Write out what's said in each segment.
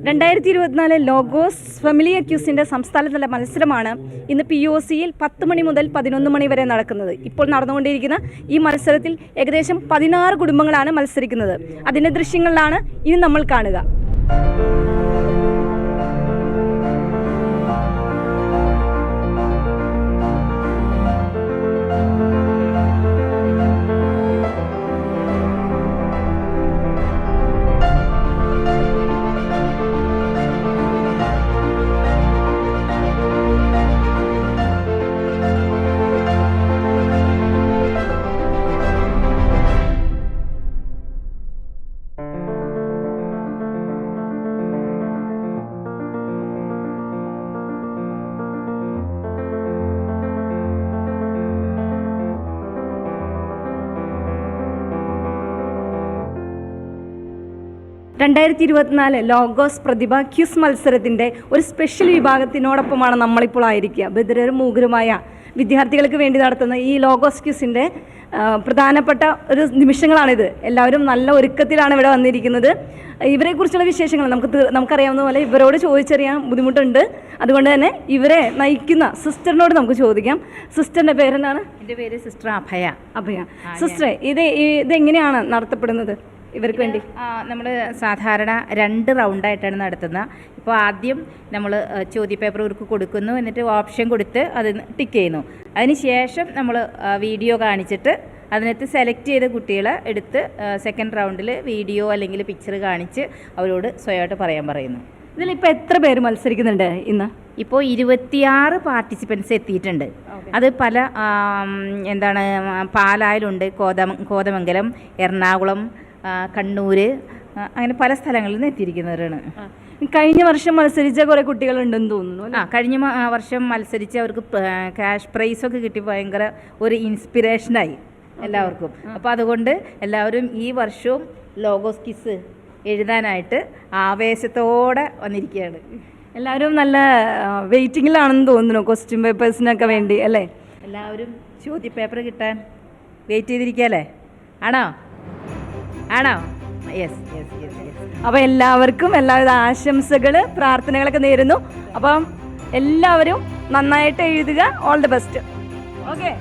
2024 logos familiar ക്യൂസിൻ്റെ സംസ്ഥാനതല മത്സരമാണ് ഇന്ന് POCയിൽ 10 മണി മുതൽ 11 മണി വരെ നടക്കുന്നത്. ഇപ്പോൾ നടന്നുകൊണ്ടിരിക്കുന്ന ഈ മത്സരത്തിൽ ഏകദേശം 16 കുടുംബങ്ങളാണ് മത്സരിക്കുന്നത്. അതിൻ്റെ ദൃശ്യങ്ങളിലാണ് ഇനി നമ്മൾ കാണുക. ലോഗോസ് പ്രതിഭ ക്യൂസ് മത്സരത്തിൻ്റെ ഒരു സ്പെഷ്യൽ വിഭാഗത്തിനോടൊപ്പമാണ് നമ്മളിപ്പോൾ ആയിരിക്കുക. ബധിരരും മൂകരുമായ വിദ്യാർത്ഥികൾക്ക് വേണ്ടി നടത്തുന്ന ഈ ലോഗോസ് ക്യൂസിൻ്റെ പ്രധാനപ്പെട്ട ഒരു നിമിഷങ്ങളാണിത്. എല്ലാവരും നല്ല ഒരുക്കത്തിലാണ് ഇവിടെ വന്നിരിക്കുന്നത്. ഇവരെക്കുറിച്ചുള്ള വിശേഷങ്ങൾ നമുക്കറിയാവുന്ന പോലെ ഇവരോട് ചോദിച്ചറിയാൻ ബുദ്ധിമുട്ടുണ്ട്. അതുകൊണ്ട് തന്നെ ഇവരെ നയിക്കുന്ന സിസ്റ്ററിനോട് നമുക്ക് ചോദിക്കാം. സിസ്റ്ററിൻ്റെ പേരെന്താണ്? എൻ്റെ പേര് സിസ്റ്റർ അഭയ. സിസ്റ്ററെ, ഇതെങ്ങനെയാണ് നടത്തപ്പെടുന്നത് ഇവർക്ക് വേണ്ടി? നമ്മൾ സാധാരണ 2 റൗണ്ടായിട്ടാണ് നടത്തുന്നത്. ഇപ്പോൾ ആദ്യം നമ്മൾ ചോദ്യപേപ്പർ ഇവർക്ക് കൊടുക്കുന്നു, എന്നിട്ട് ഓപ്ഷൻ കൊടുത്ത് അത് ടിക്ക് ചെയ്യുന്നു. അതിന് ശേഷം നമ്മൾ വീഡിയോ കാണിച്ചിട്ട് അതിനകത്ത് സെലക്ട് ചെയ്ത കുട്ടികളെ എടുത്ത് സെക്കൻഡ് റൗണ്ടിൽ വീഡിയോ അല്ലെങ്കിൽ പിക്ചർ കാണിച്ച് അവരോട് സ്വയമായിട്ട് പറയാൻ പറയുന്നു. ഇതിലിപ്പോൾ എത്ര പേര് മത്സരിക്കുന്നുണ്ട് ഇന്ന്? ഇപ്പോൾ 26 പാർട്ടിസിപ്പൻസ് എത്തിയിട്ടുണ്ട്. അത് പല പാലായിലുണ്ട്, കോതമംഗലം, എറണാകുളം, കണ്ണൂർ, അങ്ങനെ പല സ്ഥലങ്ങളിൽ നിന്ന് എത്തിയിരിക്കുന്നവരാണ്. കഴിഞ്ഞ വർഷം മത്സരിച്ച കുറേ കുട്ടികളുണ്ടെന്ന് തോന്നുന്നു. കഴിഞ്ഞ വർഷം മത്സരിച്ച് അവർക്ക് ക്യാഷ് പ്രൈസൊക്കെ കിട്ടി ഭയങ്കര ഒരു ഇൻസ്പിറേഷനായി എല്ലാവർക്കും. അപ്പോൾ അതുകൊണ്ട് എല്ലാവരും ഈ വർഷവും ലോഗോസ് ക്വിസ് എഴുതാനായിട്ട് ആവേശത്തോടെ വന്നിരിക്കുകയാണ്. എല്ലാവരും നല്ല വെയിറ്റിങ്ങിലാണെന്ന് തോന്നുന്നു ക്വസ്റ്റ്യൻ പേപ്പേഴ്സിനൊക്കെ വേണ്ടി അല്ലേ? എല്ലാവരും ചോദ്യപേപ്പർ കിട്ടാൻ വെയിറ്റ് ചെയ്തിരിക്കുകയല്ലേ? ആണോ? യെസ്. അപ്പോൾ എല്ലാവർക്കും എല്ലാവിധ ആശംസകൾ, പ്രാർത്ഥനകളൊക്കെ നേരുന്നു. അപ്പം എല്ലാവരും നന്നായിട്ട് എഴുതുക. All the best. Okay.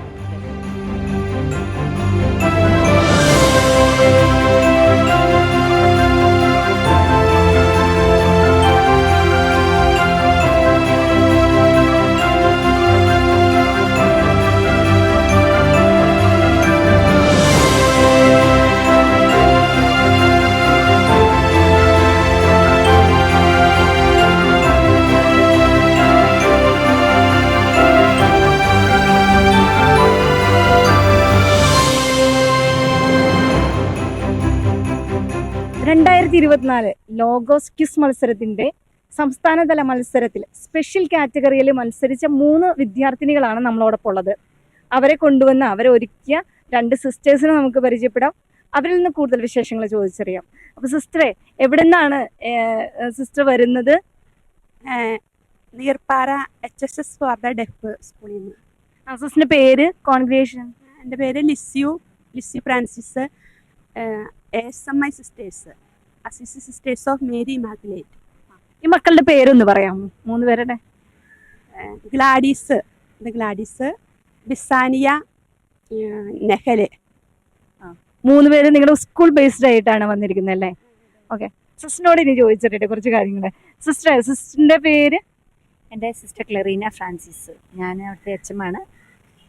Logos quiz മത്സരത്തിന്റെ സംസ്ഥാനതല മത്സരത്തിൽ സ്പെഷ്യൽ കാറ്റഗറിയിൽ മത്സരിച്ച 3 വിദ്യാർത്ഥിനികളാണ് നമ്മളോടൊപ്പം ഉള്ളത്. അവരെ ഒരുക്കിയ 2 സിസ്റ്റേഴ്സിനെ നമുക്ക് പരിചയപ്പെടാം. അവരിൽ നിന്ന് കൂടുതൽ വിശേഷങ്ങൾ ചോദിച്ചറിയാം. അപ്പൊ സിസ്റ്ററെ, എവിടെ നിന്നാണ് സിസ്റ്റർ വരുന്നത്? Neerppara HSS for the def സ്കൂളിൽ നിന്ന്. സിസ്റ്ററിന്റെ പേര്? കോൺഗ്രിഗേഷൻ? എൻ്റെ പേര് Lisieux Francis. ASMI sisters, assistant sisters of Mary immaculate. ഈ മക്കളുടെ പേരൊന്ന് പറയാമോ? 3 പേരുടെ? ഗ്ലാഡീസ്, ബിസാനിയ, നെഹല്. 3 പേര് നിങ്ങളുടെ സ്കൂൾ ബേസ്ഡ് ആയിട്ടാണ് വന്നിരിക്കുന്നത് അല്ലേ? ഓക്കെ. സിസ്റ്ററിനോട് ഇനി ചോദിച്ചിട്ടെ കുറച്ച് കാര്യങ്ങൾ. സിസ്റ്ററിന്റെ പേര്? എൻ്റെ സിസ്റ്റർ ക്ലെറീന ഫ്രാൻസിസ്. ഞാൻ അവിടുത്തെ HM.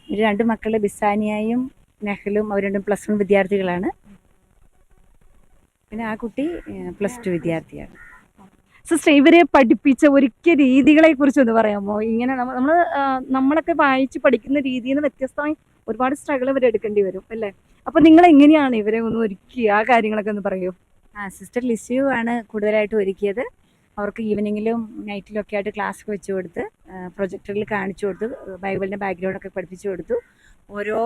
2 മക്കൾ ബിസാനിയയും നെഹലും. അവർ 2 +1 വിദ്യാർത്ഥികളാണ്. പിന്നെ ആ കുട്ടി +2 വിദ്യാർത്ഥിയാണ്. സിസ്റ്റർ, ഇവരെ പഠിപ്പിച്ച ഒരുക്കിയ രീതികളെ കുറിച്ച് ഒന്ന് പറയാമോ? ഇങ്ങനെ നമ്മളൊക്കെ വായിച്ച് പഠിക്കുന്ന രീതിയിൽ നിന്ന് വ്യത്യസ്തമായി ഒരുപാട് സ്ട്രഗിൾ ഇവർ എടുക്കേണ്ടി വരും അല്ലേ? അപ്പൊ നിങ്ങൾ എങ്ങനെയാണ് ഇവരെ ഒന്ന് ഒരുക്കിയ ആ കാര്യങ്ങളൊക്കെ ഒന്ന് പറയൂ. സിസ്റ്റർ ലിസ്യു ആണ് കൂടുതലായിട്ട് ഒരുക്കിയത്. അവർക്ക് ഈവനിങ്ങിലും നൈറ്റിലും ഒക്കെ ആയിട്ട് ക്ലാസ് വെച്ച് കൊടുത്ത് പ്രൊജക്ടറിൽ കാണിച്ചു കൊടുത്ത് ബൈബിളിൻ്റെ ബാക്ക്ഗ്രൗണ്ടൊക്കെ പഠിപ്പിച്ചു കൊടുത്തു. ഓരോ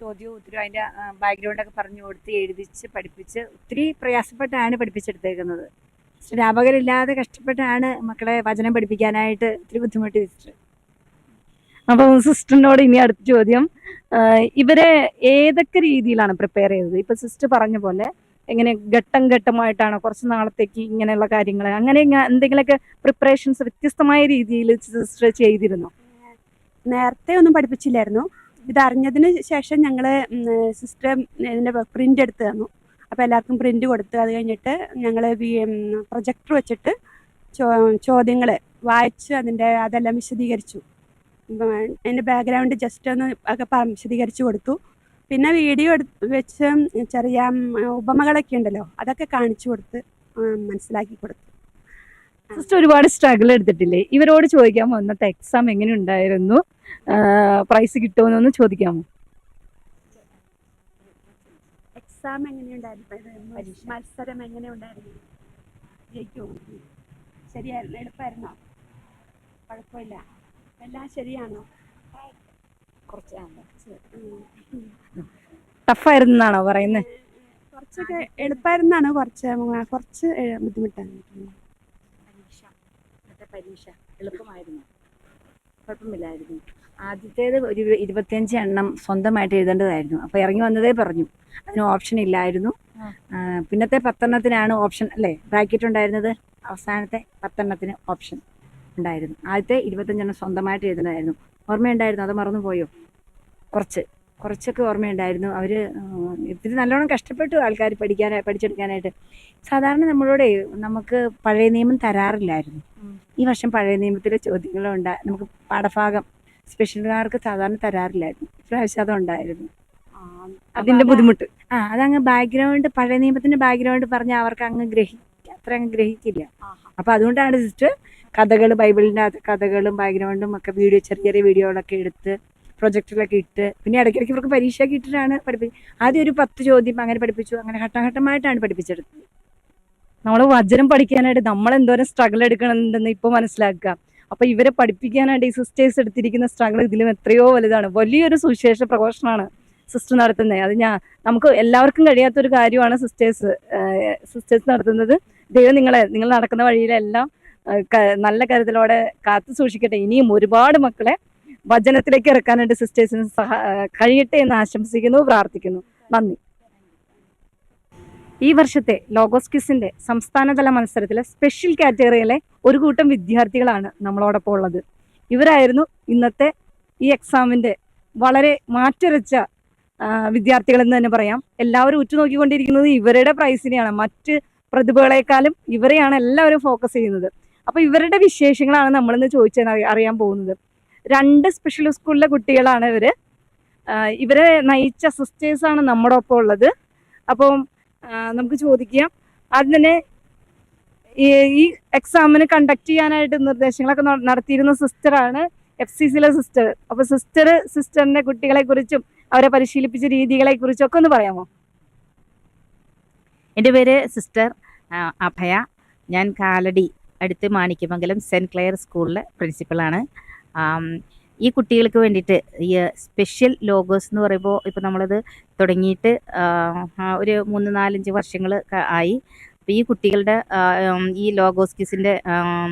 ചോദ്യവും ഉത്തരവും അതിൻ്റെ ബാക്ക്ഗ്രൗണ്ടൊക്കെ പറഞ്ഞു കൊടുത്ത് എഴുതിച്ച് പഠിപ്പിച്ച് ഒത്തിരി പ്രയാസപ്പെട്ടാണ് പഠിപ്പിച്ചെടുത്തേക്കുന്നത്. അധ്യാപകരില്ലാതെ കഷ്ടപ്പെട്ടാണ് മക്കളെ വചനം പഠിപ്പിക്കാനായിട്ട് ഒത്തിരി ബുദ്ധിമുട്ടി സിസ്റ്റർ. അപ്പം സിസ്റ്ററിനോട് ഇനി അടുത്ത ചോദ്യം, ഇവരെ ഏതൊക്കെ രീതിയിലാണ് പ്രിപ്പയർ ചെയ്തത്? ഇപ്പൊ സിസ്റ്റർ പറഞ്ഞ പോലെ എങ്ങനെ ഘട്ടം ഘട്ടമായിട്ടാണോ കുറച്ച് നാളത്തേക്ക് ഇങ്ങനെയുള്ള കാര്യങ്ങൾ അങ്ങനെ എന്തെങ്കിലുമൊക്കെ പ്രിപ്പറേഷൻസ് വ്യത്യസ്തമായ രീതിയിൽ സിസ്റ്റർ ചെയ്തിരുന്നോ? നേരത്തെ ഒന്നും പഠിപ്പിച്ചില്ലായിരുന്നു. ഇതറിഞ്ഞതിന് ശേഷം ഞങ്ങൾ സിസ്റ്റർ ഇതിൻ്റെ പ്രിൻ്റ് എടുത്ത് തന്നു. അപ്പോൾ എല്ലാവർക്കും പ്രിൻ്റ് കൊടുത്ത് അത് കഴിഞ്ഞിട്ട് ഞങ്ങൾ പ്രൊജക്ടർ വെച്ചിട്ട് ചോദ്യങ്ങൾ വായിച്ച് അതെല്ലാം വിശദീകരിച്ചു. അതിൻ്റെ ബാക്ക്ഗ്രൗണ്ട് ജസ്റ്റ് ഒന്ന് ഒക്കെ വിശദീകരിച്ച് കൊടുത്തു. പിന്നെ വീഡിയോ വെച്ച് ചെറിയ ഉപമകളൊക്കെ ഉണ്ടല്ലോ, അതൊക്കെ കാണിച്ചു കൊടുത്ത് മനസ്സിലാക്കി കൊടുത്തു. സിസ്റ്റർ ഒരുപാട് സ്ട്രഗിൾ എടുത്തിട്ടില്ലേ? ഇവരോട് ചോദിക്കാമോ ഇന്നത്തെ എക്സാം എങ്ങനെ ഉണ്ടായിരുന്നു, പ്രൈസ് കിട്ടുമെന്നൊന്ന് ചോദിക്കാമോ? എക്സാം എങ്ങനെയുണ്ടായിരുന്നു? മത്സരം എങ്ങനെയുണ്ടായിരുന്നു? ജയിക്കുമോ? ശരിയായിരുന്നു? എളുപ്പമായിരുന്നോ? കുഴപ്പമില്ല? എല്ലാം ശരിയാണോ? ടഫായിരുന്നാണോ പറയുന്നത്? കുറച്ചൊക്കെ എളുപ്പമായിരുന്നാണ്, കുറച്ച് ബുദ്ധിമുട്ടാണ്. പരീക്ഷ എളുപ്പമായിരുന്നു, കുഴപ്പമില്ലായിരുന്നു. ആദ്യത്തേത് ഒരു 25 എണ്ണം സ്വന്തമായിട്ട് എഴുതേണ്ടതായിരുന്നു. അപ്പോൾ ഇറങ്ങി വന്നതേ പറഞ്ഞു അതിന് ഓപ്ഷൻ ഇല്ലായിരുന്നു. പിന്നത്തെ 10 എണ്ണത്തിനാണ് ഓപ്ഷൻ അല്ലേ, ബ്രാക്കറ്റ് ഉണ്ടായിരുന്നത്. അവസാനത്തെ 10 എണ്ണത്തിന് ഓപ്ഷൻ ഉണ്ടായിരുന്നു. ആദ്യത്തെ 25 എണ്ണം സ്വന്തമായിട്ട് എഴുതുന്നതായിരുന്നു. ഓർമ്മയുണ്ടായിരുന്നു? അത് മറന്നു പോയോ? കുറച്ചൊക്കെ ഓർമ്മയുണ്ടായിരുന്നു. അവർ ഇത്തിരി നല്ലോണം കഷ്ടപ്പെട്ടു ആൾക്കാർ പഠിച്ചെടുക്കാനായിട്ട്. സാധാരണ നമുക്ക് പഴയ നിയമം തരാറില്ലായിരുന്നു. ഈ വർഷം പഴയ നിയമത്തിലെ ചോദ്യങ്ങളുണ്ട്. നമുക്ക് പാഠഭാഗം സ്പെഷ്യൽകാർക്ക് സാധാരണ തരാറില്ലായിരുന്നു. ഇപ്രാവശ്യം അതുണ്ടായിരുന്നു. അതിന്റെ ബുദ്ധിമുട്ട് അതങ്ങ് ബാക്ക്ഗ്രൗണ്ട്, പഴയ നിയമത്തിന്റെ ബാക്ക്ഗ്രൗണ്ട് പറഞ്ഞാൽ അവർക്ക് അത്ര അങ്ങ് ഗ്രഹിക്കില്ല. അപ്പൊ അതുകൊണ്ടാണ് സിസ്റ്റർ കഥകൾ, ബൈബിളിൻ്റെ കഥകളും ബാക്ക്ഗ്രൗണ്ടും ഒക്കെ ചെറിയ ചെറിയ വീഡിയോകളൊക്കെ എടുത്ത് പ്രൊജക്ടറിലൊക്കെ ഇട്ട്, പിന്നെ ഇടയ്ക്കിടയ്ക്ക് ഇവർക്ക് പരീക്ഷയൊക്കെ ഇട്ടിട്ടാണ് ആദ്യം ഒരു 10 ചോദ്യം അങ്ങനെ പഠിപ്പിച്ചു. അങ്ങനെ ഘട്ടമായിട്ടാണ് പഠിപ്പിച്ചെടുത്തത്. നമ്മൾ വചനം പഠിക്കാനായിട്ട് നമ്മൾ എന്തോരം സ്ട്രഗിൾ എടുക്കണമെന്നുണ്ടെന്ന് ഇപ്പോൾ മനസ്സിലാക്കുക. അപ്പൊ ഇവരെ പഠിപ്പിക്കാനായിട്ട് ഈ സിസ്റ്റേഴ്സ് എടുത്തിരിക്കുന്ന സ്ട്രഗിൾ ഇതിലും എത്രയോ വലുതാണ്. വലിയൊരു സുവിശേഷ പ്രഘോഷണമാണ് സിസ്റ്റർ നടത്തുന്നത്. അത് നമുക്ക് എല്ലാവർക്കും കഴിയാത്തൊരു കാര്യമാണ് സിസ്റ്റേഴ്സ് നടത്തുന്നത്. ദൈവം നിങ്ങൾ നടക്കുന്ന വഴിയിലെല്ലാം നല്ല കരുതലോടെ കാത്തു സൂക്ഷിക്കട്ടെ. ഇനിയും ഒരുപാട് മക്കളെ വചനത്തിലേക്ക് ഇറക്കാനായിട്ട് സിസ്റ്റേഴ്സിന് കഴിയട്ടെ എന്ന് ആശംസിക്കുന്നു, പ്രാർത്ഥിക്കുന്നു. നന്ദി. ഈ വർഷത്തെ ലോഗോസ് ക്വിസിന്റെ സംസ്ഥാനതല മത്സരത്തിലെ സ്പെഷ്യൽ കാറ്റഗറിയിലെ ഒരു കൂട്ടം വിദ്യാർത്ഥികളാണ് നമ്മളോടൊപ്പം ഉള്ളത്. ഇവരായിരുന്നു ഇന്നത്തെ ഈ എക്സാമിന്റെ വളരെ മാറ്റുരച്ച വിദ്യാർത്ഥികളെന്ന് തന്നെ പറയാം. എല്ലാവരും ഉറ്റുനോക്കിക്കൊണ്ടിരിക്കുന്നത് ഇവരുടെ പ്രൈസിനെയാണ്. മറ്റ് പ്രതിഭകളെക്കാളും ഇവരെയാണ് എല്ലാവരും ഫോക്കസ് ചെയ്യുന്നത്. അപ്പോൾ ഇവരുടെ വിശേഷങ്ങളാണ് നമ്മളിന്ന് അറിയാൻ പോകുന്നത്. 2 സ്പെഷ്യൽ സ്കൂളിലെ കുട്ടികളാണ് ഇവരെ നയിച്ച സിസ്റ്റേഴ്സാണ് നമ്മുടെ ഒപ്പം ഉള്ളത്. അപ്പം നമുക്ക് ചോദിക്കാം. അതിനെ ഈ എക്സാമിന് കണ്ടക്ട് ചെയ്യാനായിട്ട് നിർദ്ദേശങ്ങളൊക്കെ നടത്തിയിരുന്ന സിസ്റ്ററാണ് FCCയിലെ സിസ്റ്റർ. അപ്പോൾ സിസ്റ്ററിന്റെ കുട്ടികളെ കുറിച്ചും അവരെ പരിശീലിപ്പിച്ച രീതികളെ കുറിച്ചും ഒക്കെ ഒന്ന് പറയാമോ? എൻ്റെ പേര് സിസ്റ്റർ അഭയ. ഞാൻ കാലടി അടുത്ത് മാണിക്യമംഗലം സെൻറ്റ് ക്ലെയർ സ്കൂളിലെ പ്രിൻസിപ്പളാണ്. ഈ കുട്ടികൾക്ക് വേണ്ടിയിട്ട് ഈ സ്പെഷ്യൽ ലോഗോസ് എന്ന് പറയുമ്പോൾ ഇപ്പോൾ നമ്മളത് തുടങ്ങിയിട്ട് ഒരു 3-4-5 വർഷങ്ങൾ ആയി. അപ്പോൾ ഈ കുട്ടികളുടെ ഈ ലോഗോസ് ക്വിസിൻ്റെ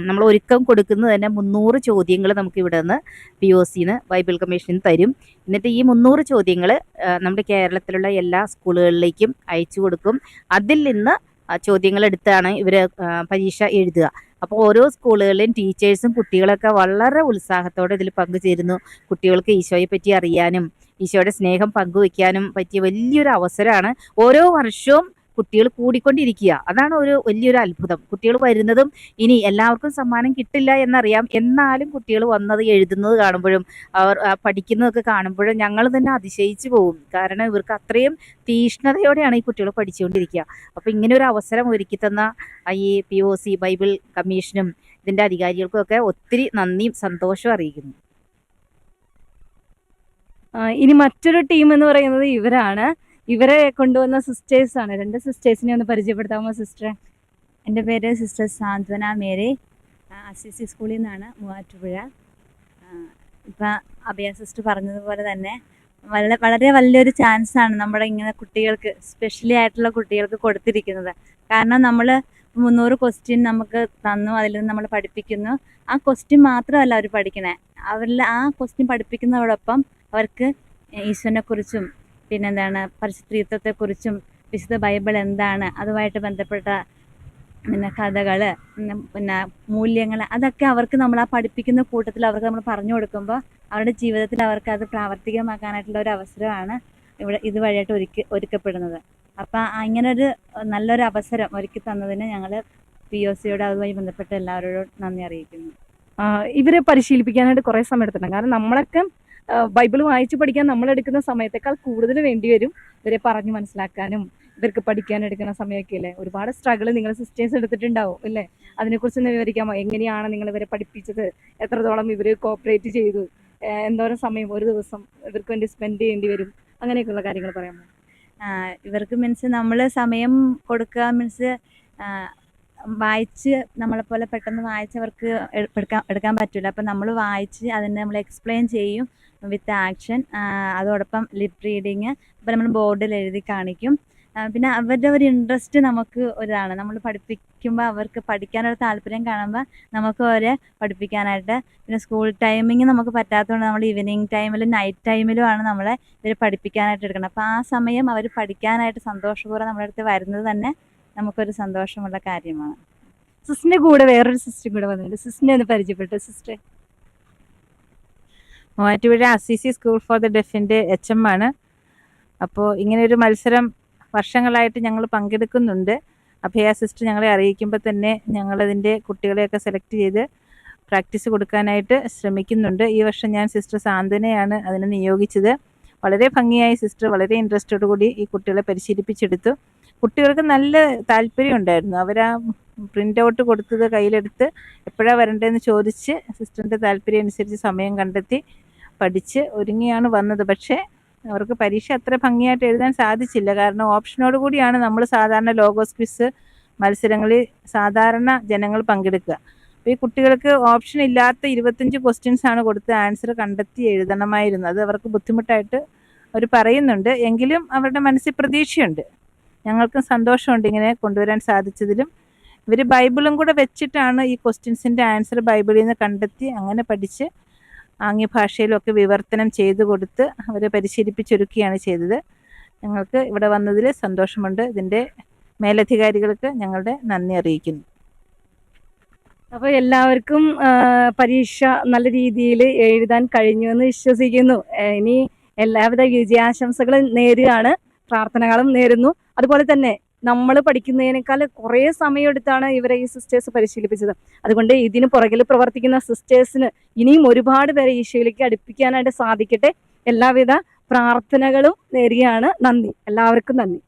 നമ്മൾ ഒരുക്കം കൊടുക്കുന്നത് തന്നെ 300 ചോദ്യങ്ങൾ നമുക്ക് ഇവിടെ നിന്ന് POCന്ന് ബൈബിൾ കമ്മീഷനിൽ തരും. എന്നിട്ട് ഈ 300 ചോദ്യങ്ങൾ നമ്മുടെ കേരളത്തിലുള്ള എല്ലാ സ്കൂളുകളിലേക്കും അയച്ചു കൊടുക്കും. അതിൽ നിന്ന് ചോദ്യങ്ങൾ എടുത്താണ് ഇവർ പരീക്ഷ എഴുതുക. അപ്പോൾ ഓരോ സ്കൂളുകളിലെയും ടീച്ചേഴ്സും കുട്ടികളൊക്കെ വളരെ ഉത്സാഹത്തോടെ ഇതിൽ പങ്കുചേരുന്നു. കുട്ടികൾക്ക് ഈശോയെ പറ്റി അറിയാനും ഈശോയുടെ സ്നേഹം പങ്കുവയ്ക്കാനും പറ്റിയ വലിയൊരു അവസരമാണ്. ഓരോ വർഷവും കുട്ടികൾ കൂടിക്കൊണ്ടിരിക്കുക. അതാണ് വലിയൊരു അത്ഭുതം. കുട്ടികൾ വരുന്നതും ഇനി എല്ലാവർക്കും സമ്മാനം കിട്ടില്ല എന്നറിയാം. എന്നാലും കുട്ടികൾ വന്നത് എഴുതുന്നത് കാണുമ്പോഴും അവർ പഠിക്കുന്നതൊക്കെ കാണുമ്പോഴും ഞങ്ങൾ തന്നെ അതിശയിച്ചു പോകും. കാരണം ഇവർക്ക് അത്രയും തീഷ്ണതയോടെയാണ് ഈ കുട്ടികൾ പഠിച്ചുകൊണ്ടിരിക്കുക. അപ്പോൾ ഇങ്ങനെ ഒരു അവസരം ഒരുക്കി തന്ന ഈ POC ബൈബിൾ കമ്മീഷനും ഇതിൻ്റെ അധികാരികൾക്കും ഒക്കെ ഒത്തിരി നന്ദിയും സന്തോഷവും അറിയിക്കുന്നു. ഇനി മറ്റൊരു ടീം എന്ന് പറയുന്നത് ഇവരാണ്. ഇവരെ കൊണ്ടുവന്ന സിസ്റ്റേഴ്സാണ്. 2 സിസ്റ്റേഴ്സിനെ ഒന്ന് പരിചയപ്പെടുത്താമോ സിസ്റ്ററെ? എൻ്റെ പേര് സിസ്റ്റർ സാന്ത്വന മേരി, ACC സ്കൂളിൽ നിന്നാണ്, മൂവാറ്റുപുഴ. ഇപ്പം അഭയ സിസ്റ്റർ പറഞ്ഞതുപോലെ തന്നെ വളരെ വലിയൊരു ചാൻസാണ് നമ്മുടെ ഇങ്ങനെ കുട്ടികൾക്ക്, സ്പെഷ്യലി ആയിട്ടുള്ള കുട്ടികൾക്ക് കൊടുത്തിരിക്കുന്നത്. കാരണം നമ്മൾ 300 ക്വസ്റ്റ്യൻ നമുക്ക് തന്നു, അതിൽ നിന്ന് നമ്മൾ പഠിപ്പിക്കുന്നു. ആ ക്വസ്റ്റ്യൻ മാത്രമല്ല അവർ പഠിക്കണേ, അവരിൽ ആ ക്വസ്റ്റ്യൻ പഠിപ്പിക്കുന്നതോടൊപ്പം അവർക്ക് ഈശ്വരനെക്കുറിച്ചും പിന്നെന്താണ് പരിശുദ്ധത്വത്തെക്കുറിച്ചും വിശുദ്ധ ബൈബിൾ എന്താണ്, അതുമായിട്ട് ബന്ധപ്പെട്ട പിന്നെ കഥകൾ, പിന്നെ മൂല്യങ്ങൾ, അതൊക്കെ അവർക്ക് നമ്മൾ ആ പഠിപ്പിക്കുന്ന കൂട്ടത്തിൽ അവർക്ക് നമ്മൾ പറഞ്ഞു കൊടുക്കുമ്പോൾ അവരുടെ ജീവിതത്തിൽ അവർക്ക് അത് പ്രാവർത്തികമാക്കാനായിട്ടുള്ള ഒരു അവസരമാണ് ഇവിടെ ഇതുവഴിയായിട്ട് ഒരുക്കപ്പെടുന്നത്. അപ്പം ഇങ്ങനൊരു നല്ലൊരു അവസരം ഒരുക്കി തന്നതിന് ഞങ്ങൾ POCയോട് അതുമായി ബന്ധപ്പെട്ട എല്ലാവരോടും നന്ദി അറിയിക്കുന്നു. ഇവരെ പരിശീലിപ്പിക്കാനായിട്ട് കുറേ സമയം എടുത്തിട്ടുണ്ട്. കാരണം നമ്മളൊക്കെ ബൈബിൾ വായിച്ച് പഠിക്കാൻ നമ്മളെടുക്കുന്ന സമയത്തേക്കാൾ കൂടുതൽ വേണ്ടി വരും ഇവരെ പറഞ്ഞു മനസ്സിലാക്കാനും ഇവർക്ക് പഠിക്കാൻ എടുക്കുന്ന സമയമൊക്കെ അല്ലേ. ഒരുപാട് സ്ട്രഗിൾ നിങ്ങൾ സിസ്റ്റേഴ്സ് എടുത്തിട്ടുണ്ടാവും അല്ലേ? അതിനെക്കുറിച്ച് ഒന്ന് വിവരിക്കാമോ? എങ്ങനെയാണ് നിങ്ങൾ ഇവരെ പഠിപ്പിച്ചത്? എത്രത്തോളം ഇവർ കോപ്പറേറ്റ് ചെയ്തു? എന്തോരം സമയം ഒരു ദിവസം ഇവർക്ക് വേണ്ടി സ്പെൻഡ് ചെയ്യേണ്ടി വരും? അങ്ങനെയൊക്കെയുള്ള കാര്യങ്ങൾ പറയാമോ? ഇവർക്ക് മീൻസ് നമ്മൾ സമയം കൊടുക്കുക, മീൻസ് വായിച്ച് നമ്മളെപ്പോലെ പെട്ടെന്ന് വായിച്ചവർക്ക് എടുക്കാൻ പറ്റില്ല. അപ്പം നമ്മൾ വായിച്ച് അതിനെ നമ്മൾ എക്സ്പ്ലെയിൻ ചെയ്യും വിത്ത് ആക്ഷൻ. അതോടൊപ്പം ലിപ് റീഡിങ് ഇപ്പം നമ്മൾ ബോർഡിൽ എഴുതി കാണിക്കും. പിന്നെ അവരുടെ ഒരു ഇൻട്രസ്റ്റ് നമുക്ക് ഒരിതാണ്. നമ്മൾ പഠിപ്പിക്കുമ്പോൾ അവർക്ക് പഠിക്കാനൊരു താല്പര്യം കാണുമ്പോൾ നമുക്ക് അവരെ പഠിപ്പിക്കാനായിട്ട്. പിന്നെ സ്കൂൾ ടൈമിങ് നമുക്ക് പറ്റാത്തതുകൊണ്ട് നമ്മൾ ഈവനിങ് ടൈമിലും നൈറ്റ് ടൈമിലുമാണ് നമ്മളെ ഇവർ പഠിപ്പിക്കാനായിട്ട് എടുക്കണം. അപ്പോൾ ആ സമയം അവർ പഠിക്കാനായിട്ട് സന്തോഷപൂർവ്വം നമ്മുടെ അടുത്ത് വരുന്നത് തന്നെ നമുക്കൊരു സന്തോഷമുള്ള കാര്യമാണ്. സിസ്റ്ററിന്റെ കൂടെ വേറൊരു സിസ്റ്റർ കൂടെ വന്നിട്ടുണ്ട്. സിസ്റ്ററിനെ ഒന്ന് പരിചയപ്പെട്ടു sister. Muvattupuzha Assisi school for the ഡെഫിൻ്റെ HM ആണ്. അപ്പോൾ ഇങ്ങനെയൊരു മത്സരം വർഷങ്ങളായിട്ട് ഞങ്ങൾ പങ്കെടുക്കുന്നുണ്ട്. അഭയ സിസ്റ്റർ ഞങ്ങളെ അറിയിക്കുമ്പോൾ തന്നെ ഞങ്ങളതിൻ്റെ കുട്ടികളെയൊക്കെ സെലക്ട് ചെയ്ത് പ്രാക്ടീസ് കൊടുക്കാനായിട്ട് ശ്രമിക്കുന്നുണ്ട്. ഈ വർഷം ഞാൻ സിസ്റ്റർ സാന്ത്വനയാണ് അതിനെ നിയോഗിച്ചത്. വളരെ ഭംഗിയായി സിസ്റ്റർ വളരെ ഇൻട്രസ്റ്റോടു കൂടി ഈ കുട്ടികളെ പരിശീലിപ്പിച്ചെടുത്തു. കുട്ടികൾക്ക് നല്ല താല്പര്യം ഉണ്ടായിരുന്നു. അവർ ആ പ്രിൻ്റ് ഔട്ട് കൊടുത്തത് കയ്യിലെടുത്ത് എപ്പോഴാണ് വരേണ്ടതെന്ന് ചോദിച്ച് സിസ്റ്ററിൻ്റെ താല്പര്യം അനുസരിച്ച് സമയം കണ്ടെത്തി പഠിച്ച് ഒരുങ്ങിയാണ് വന്നത്. പക്ഷേ അവർക്ക് പരീക്ഷ അത്ര ഭംഗിയായിട്ട് എഴുതാൻ സാധിച്ചില്ല. കാരണം ഓപ്ഷനോട് കൂടിയാണ് നമ്മൾ സാധാരണ ലോഗോസ് ക്വിസ് മത്സരങ്ങളിൽ സാധാരണ ജനങ്ങൾ പങ്കെടുക്കുക. അപ്പോൾ ഈ കുട്ടികൾക്ക് ഓപ്ഷൻ ഇല്ലാത്ത 25 ക്വസ്റ്റ്യൻസ് ആണ് കൊടുത്ത് ആൻസർ കണ്ടെത്തി എഴുതണമായിരുന്നു. അത് അവർക്ക് ബുദ്ധിമുട്ടായിട്ട് അവർ പറയുന്നുണ്ട്. എങ്കിലും അവരുടെ മനസ്സിൽ പ്രതീക്ഷയുണ്ട്. ഞങ്ങൾക്കും സന്തോഷമുണ്ട് ഇങ്ങനെ കൊണ്ടുവരാൻ സാധിച്ചതിലും. ഇവർ ബൈബിളും കൂടെ വെച്ചിട്ടാണ് ഈ ക്വസ്റ്റ്യൻസിൻ്റെ ആൻസർ ബൈബിളിൽ നിന്ന് കണ്ടെത്തി അങ്ങനെ പഠിച്ച് ആംഗ്യഭാഷയിലൊക്കെ വിവർത്തനം ചെയ്തു കൊടുത്ത് അവരെ പരിശീലിപ്പിച്ചൊരുക്കുകയാണ് ചെയ്തത്. ഞങ്ങൾക്ക് ഇവിടെ വന്നതിൽ സന്തോഷമുണ്ട്. ഇതിൻ്റെ മേലധികാരികൾക്ക് ഞങ്ങളുടെ നന്ദി അറിയിക്കുന്നു. അപ്പോൾ എല്ലാവർക്കും പരീക്ഷ നല്ല രീതിയിൽ എഴുതാൻ കഴിഞ്ഞു എന്ന് വിശ്വസിക്കുന്നു. ഇനി എല്ലാവിധ വിജയാശംസകളും നേരുകയാണ്, പ്രാർത്ഥനകളും നേരുന്നു. അതുപോലെ തന്നെ നമ്മൾ പഠിക്കുന്നതിനേക്കാൾ കുറേ സമയമെടുത്താണ് ഇവരെ ഈ സിസ്റ്റേഴ്സ് പരിശീലിപ്പിച്ചത്. അതുകൊണ്ട് ഇതിന് പുറകിൽ പ്രവർത്തിക്കുന്ന സിസ്റ്റേഴ്സിന് ഇനിയും ഒരുപാട് പേരെ ഈശോയിലേക്ക് അടുപ്പിക്കാനായിട്ട് സാധിക്കട്ടെ. എല്ലാവിധ പ്രാർത്ഥനകളും നേരുകയാണ്. നന്ദി, എല്ലാവർക്കും നന്ദി.